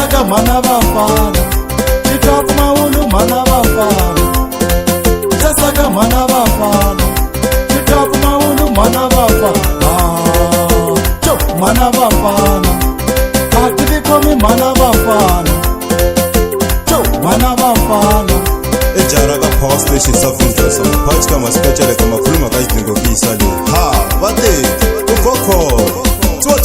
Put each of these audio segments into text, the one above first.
Sasaka mana bafana Titofu maulu mana bafana Sasaka mana bafana Titofu maulu mana bafana Mana bafana Akili komi mana bafana Mana bafana Ejara ka power station self-interest Mphathi kama special kama khuluma ka idingo kuyisale Ha bate ukokho Twa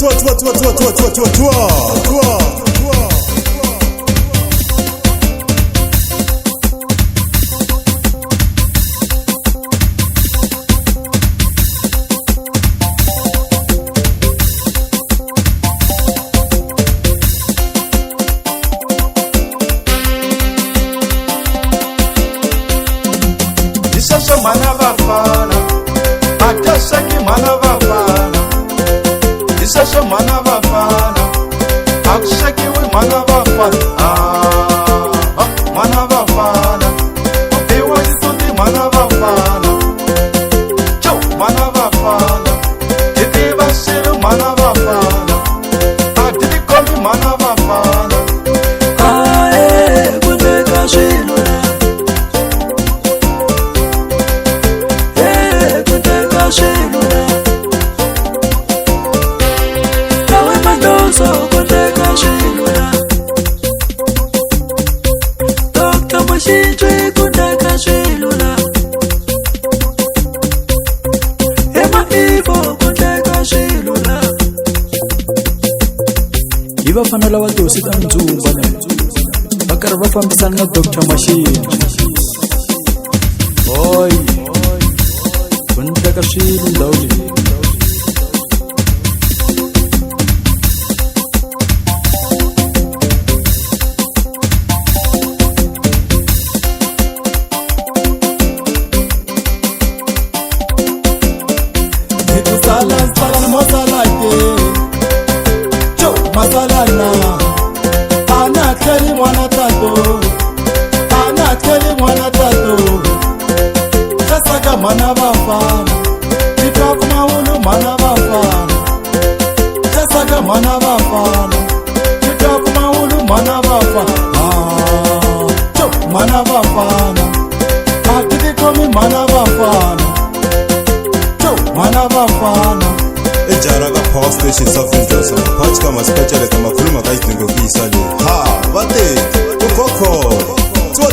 Sasha mana bafana Atasaki mana bafana Sasha mana bafana Akusaki we mana bafana Mana bafana Ewa jisuti mana bafana Mana bafana Iti basiru mana bafana Atili komi mana bafana Kundeka shilula Shilula Nawe mandozo kundeka shilula Dr. Mashitwe kundeka shilula Ema Ivo kundeka shilula Iva fanala watosi kanzumba ne Bakar bafambisana na Dr. Mashitwe Oi Kundeka shilula Salan masala ke masala na ana kali mwana tato Sasaka mana bafana Titofu maulu mana bafana Sasaka mana bafana Titofu maulu mana bafana Mana bafana Akili komi mana bafana Mana bafana Ejara ka power station self-interest Mphathi kama special kama khuluma ka idingo kuyisale Ha bate ukokho Twa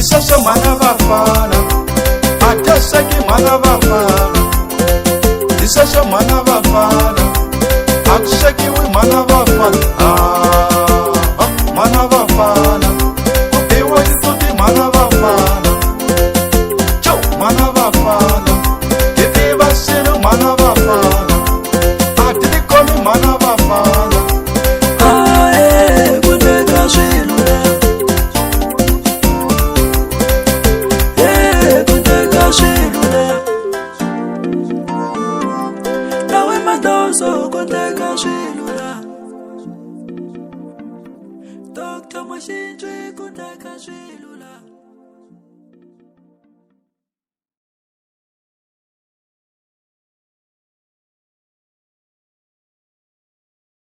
Sasha mana bafana Atasaki mana bafana Sasha mana bafana Akusaki we mana bafana Mana bafana Ewa jisuti mana bafana Mana bafana Iti basiru mana bafana Atili komi mana bafana Kundeka shilula Shilula Nawe mandozo kundeka shilula Dr. Mashitwe kundeka shilula